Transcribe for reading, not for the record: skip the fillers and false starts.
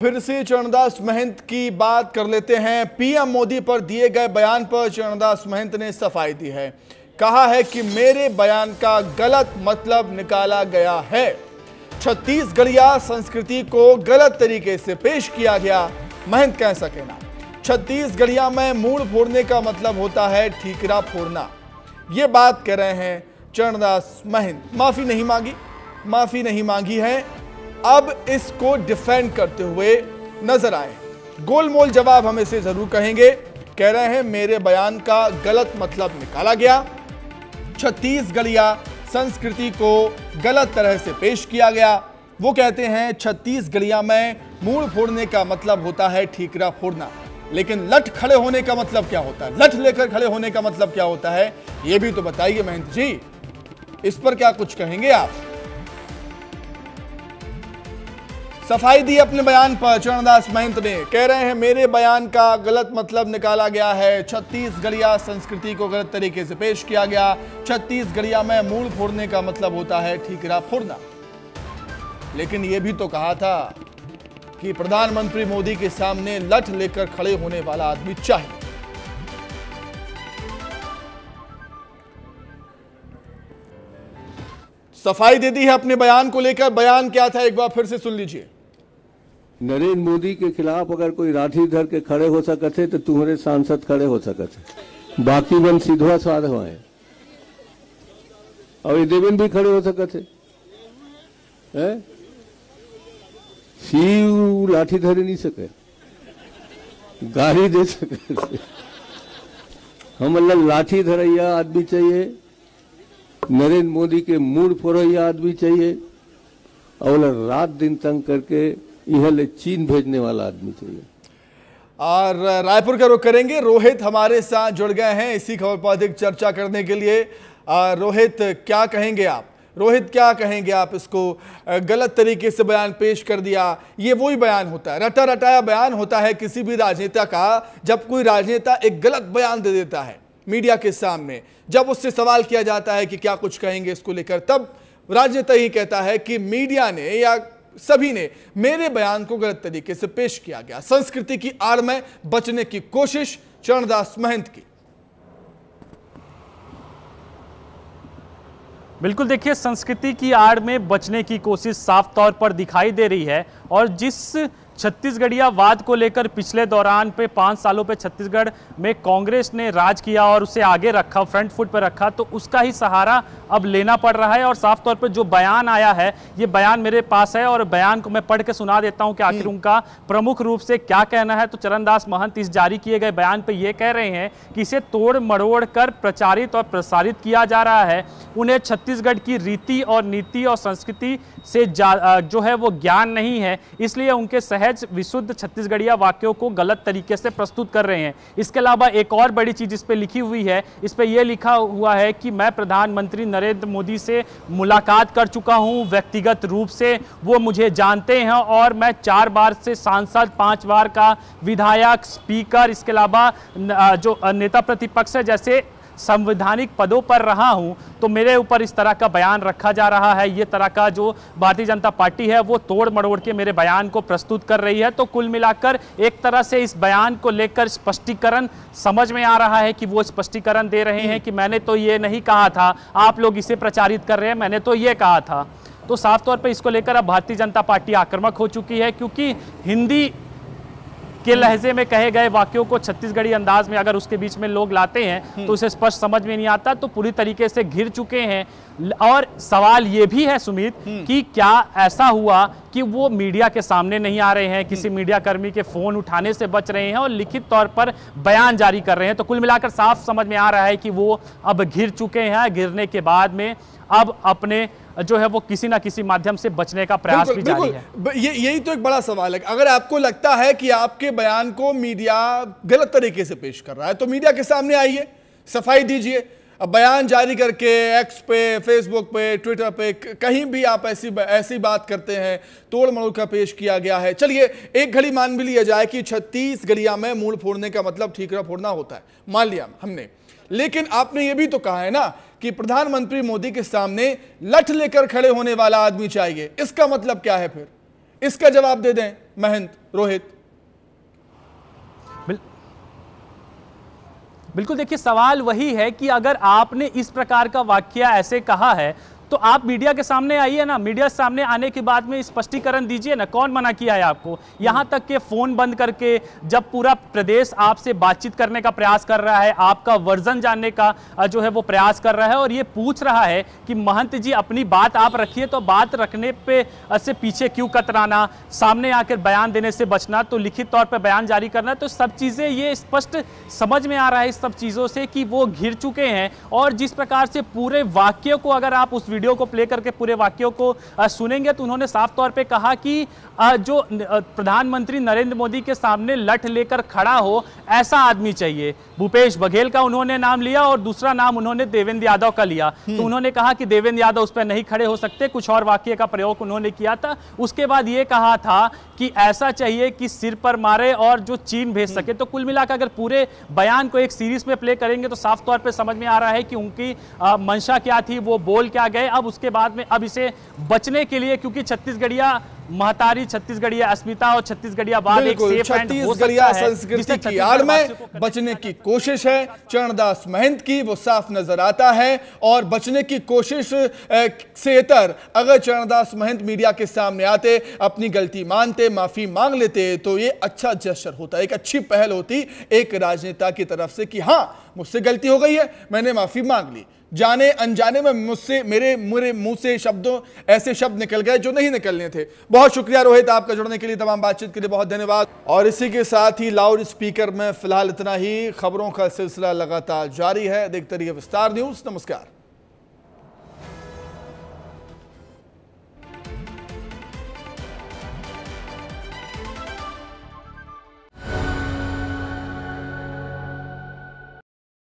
फिर से चरणदास महंत की बात कर लेते हैं। पीएम मोदी पर दिए गए बयान पर चरणदास महंत ने सफाई दी है। कहा है कि मेरे बयान का गलत मतलब निकाला गया है। छत्तीसगढ़िया संस्कृति को गलत तरीके से पेश किया गया। महंत का ऐसा कहना, छत्तीसगढ़िया में मूड़ फोड़ने का मतलब होता है ठीकरा फोड़ना। ये बात कह रहे हैं चरणदास महंत। माफी नहीं मांगी है, अब इसको डिफेंड करते हुए नजर आए। गोलमोल जवाब हम इसे जरूर कहेंगे। कह रहे हैं मेरे बयान का गलत मतलब निकाला गया, छत्तीसगढ़िया संस्कृति को गलत तरह से पेश किया गया। वो कहते हैं छत्तीसगढ़िया में मूड़ फोड़ने का मतलब होता है ठीकरा फोड़ना, लेकिन लठ खड़े होने का मतलब क्या होता है, लठ लेकर खड़े होने का मतलब क्या होता है, ये भी तो बताइए महंत जी। इस पर क्या कुछ कहेंगे आप? सफाई दी अपने बयान पर चरणदास महंत ने। कह रहे हैं मेरे बयान का गलत मतलब निकाला गया है, छत्तीसगढ़िया संस्कृति को गलत तरीके से पेश किया गया। छत्तीसगढ़िया में मूड़ फोड़ने का मतलब होता है ठीकरा फोड़ना। लेकिन यह भी तो कहा था कि प्रधानमंत्री मोदी के सामने लठ लेकर खड़े होने वाला आदमी चाहिए। सफाई दे दी है अपने बयान को लेकर। बयान क्या था एक बार फिर से सुन लीजिए। नरेंद्र मोदी के खिलाफ अगर कोई लाठी धर के खड़े हो सकते तो तुम्हारे सांसद खड़े हो सकते, बाकी बन सीधवा स्वाद है। और देवेंद्र भी खड़े हो सकते हैं, शिव लाठी धरे नहीं सके, गाड़ी दे सके। हम अल्लाह लाठी धरैया आदमी चाहिए, नरेंद्र मोदी के मूड फोड़ैया आदमी चाहिए, और रात दिन तंग करके यह ले चीन भेजने वाला आदमी चाहिए। और रायपुर का रुख करेंगे। रोहित हमारे साथ जुड़ गए हैं इसी खबर पर अधिक चर्चा करने के लिए। रोहित, क्या कहेंगे आप? रोहित, क्या कहेंगे आप? इसको गलत तरीके से बयान पेश कर दिया। ये वही बयान होता है, रटा रटाया बयान होता है किसी भी राजनेता का। जब कोई राजनेता एक गलत बयान दे देता है मीडिया के सामने, जब उससे सवाल किया जाता है कि क्या कुछ कहेंगे इसको लेकर, तब राजनेता ही कहता है कि मीडिया ने या सभी ने मेरे बयान को गलत तरीके से पेश किया गया। संस्कृति की आड़ में बचने की कोशिश चरणदास महंत की। बिल्कुल, देखिए, संस्कृति की आड़ में बचने की कोशिश साफ तौर पर दिखाई दे रही है। और जिस छत्तीसगढ़िया वाद को लेकर पिछले दौरान पे 5 सालों पे छत्तीसगढ़ में कांग्रेस ने राज किया और उसे आगे रखा, फ्रंट फुट पर रखा, तो उसका ही सहारा अब लेना पड़ रहा है। और साफ तौर पर जो बयान आया है, ये बयान मेरे पास है और बयान को मैं पढ़ के सुना देता हूं कि आखिर उनका प्रमुख रूप से क्या कहना है। तो चरणदास महंत इस जारी किए गए बयान पर यह कह रहे हैं कि इसे तोड़ मरोड़ कर प्रचारित और प्रसारित किया जा रहा है। उन्हें छत्तीसगढ़ की रीति और नीति और संस्कृति से जो है वो ज्ञान नहीं है, इसलिए उनके विशुद्ध छत्तीसगढ़िया वाक्यों को गलत तरीके से प्रस्तुत कर रहे हैं। इसके अलावा एक और बड़ी चीज इस पे लिखी हुई है। इस पे यह लिखा हुआ है कि मैं प्रधानमंत्री नरेंद्र मोदी से मुलाकात कर चुका हूं, व्यक्तिगत रूप से वो मुझे जानते हैं, और मैं 4 बार से सांसद, 5 बार का विधायक, स्पीकर, इसके अलावा जो नेता प्रतिपक्ष है जैसे संवैधानिक पदों पर रहा हूं। तो मेरे ऊपर इस तरह का बयान रखा जा रहा है। ये तरह का जो भारतीय जनता पार्टी है वो तोड़ मरोड़ के मेरे बयान को प्रस्तुत कर रही है। तो कुल मिलाकर एक तरह से इस बयान को लेकर स्पष्टीकरण समझ में आ रहा है कि वो स्पष्टीकरण दे रहे हैं कि मैंने तो ये नहीं कहा था, आप लोग इसे प्रचारित कर रहे हैं, मैंने तो ये कहा था। तो साफ तौर पर इसको लेकर अब भारतीय जनता पार्टी आक्रामक हो चुकी है, क्योंकि हिंदी के लहजे में कहे गए वाक्यों को छत्तीसगढ़ी अंदाज में अगर उसके बीच में लोग लाते हैं तो उसे स्पष्ट समझ में नहीं आता। तो पूरी तरीके से घिर चुके हैं। और सवाल ये भी है सुमित कि क्या ऐसा हुआ कि वो मीडिया के सामने नहीं आ रहे हैं, किसी मीडिया कर्मी के फोन उठाने से बच रहे हैं और लिखित तौर पर बयान जारी कर रहे हैं। तो कुल मिलाकर साफ समझ में आ रहा है कि वो अब घिर चुके हैं। घिरने के बाद में अब अपने जो है वो किसी ना किसी माध्यम से बचने का प्रयास भी जारी है। यही तो एक बड़ा सवाल है। अगर आपको लगता है कि आपके बयान को मीडिया गलत तरीके से पेश कर रहा है तो मीडिया के सामने आइए, सफाई दीजिए। अब बयान जारी करके एक्स पे, फेसबुक पे, ट्विटर पे कहीं भी आप ऐसी बात करते हैं, तोड़ मरोड़ का पेश किया गया है। चलिए एक घड़ी मान भी लिया जाए कि छत्तीसगढ़िया में मूड़ फोड़ने का मतलब ठीकरा फोड़ना होता है, मान लिया हमने। लेकिन आपने ये भी तो कहा है ना कि प्रधानमंत्री मोदी के सामने लठ लेकर खड़े होने वाला आदमी चाहिए। इसका मतलब क्या है फिर? इसका जवाब दे दें। महंत रोहित। बिल्कुल, देखिए सवाल वही है कि अगर आपने इस प्रकार का वाक्य ऐसे कहा है तो आप मीडिया के सामने आइए ना, मीडिया सामने आने के बाद में स्पष्टीकरण दीजिए ना, कौन मना किया है आपको? यहां तक कि फोन बंद करके जब पूरा प्रदेश आपसे बातचीत करने का प्रयास कर रहा है, आपका वर्जन जानने का जो है वो प्रयास कर रहा है और ये पूछ रहा है कि महंत जी अपनी बात आप रखिए, तो बात रखने पे से पीछे क्यों कतराना, सामने आकर बयान देने से बचना, तो लिखित तौर पर बयान जारी करना, तो सब चीजें ये स्पष्ट समझ में आ रहा है इस सब चीजों से कि वो घिर चुके हैं। और जिस प्रकार से पूरे वाक्य को, अगर आप उस वीडियो को प्ले करके पूरे वाक्यों को सुनेंगे तो उन्होंने साफ तौर पे कहा कि जो प्रधानमंत्री नरेंद्र मोदी के सामने लठ लेकर खड़ा हो ऐसा आदमी चाहिए। भूपेश बघेल का उन्होंने नाम लिया और दूसरा नाम उन्होंने देवेंद्र यादव का लिया, तो उन्होंने कहा कि देवेंद्र यादव उस पर नहीं खड़े हो सकते, कुछ और वाक्य का प्रयोग उन्होंने किया था। उसके बाद यह कहा था कि ऐसा चाहिए कि सिर पर मारे और जो चीन भेज सके। तो कुल मिलाकर अगर पूरे बयान को एक सीरीज में प्ले करेंगे तो साफ तौर पे समझ में आ रहा है कि उनकी मंशा क्या थी, वो बोल क्या गए। अब उसके बाद में अब इसे बचने के लिए, क्योंकि छत्तीसगढ़िया महतारी, छत्तीसगढ़िया अस्मिता और छत्तीसगढ़िया बाद एक सेफ एंड हो सकता है, संस्कृति की आड़ में बचने की कोशिश है चरणदास महंत की, वो साफ नजर आता है। और बचने की कोशिश से इतर अगर चरणदास महंत मीडिया के सामने आते, अपनी गलती मानते, माफी मांग लेते, तो ये अच्छा जेस्चर होता, एक अच्छी पहल होती एक राजनेता की तरफ से कि हां मुझसे गलती हो गई है, मैंने माफी मांग ली, जाने अनजाने में मुझसे मेरे मुंह से ऐसे शब्द निकल गए जो नहीं निकलने थे। बहुत शुक्रिया रोहित आपका जुड़ने के लिए, तमाम बातचीत के लिए बहुत धन्यवाद। और इसी के साथ ही लाउड स्पीकर में फिलहाल इतना ही। खबरों का सिलसिला लगातार जारी है, देखते रहिए विस्तार न्यूज। नमस्कार।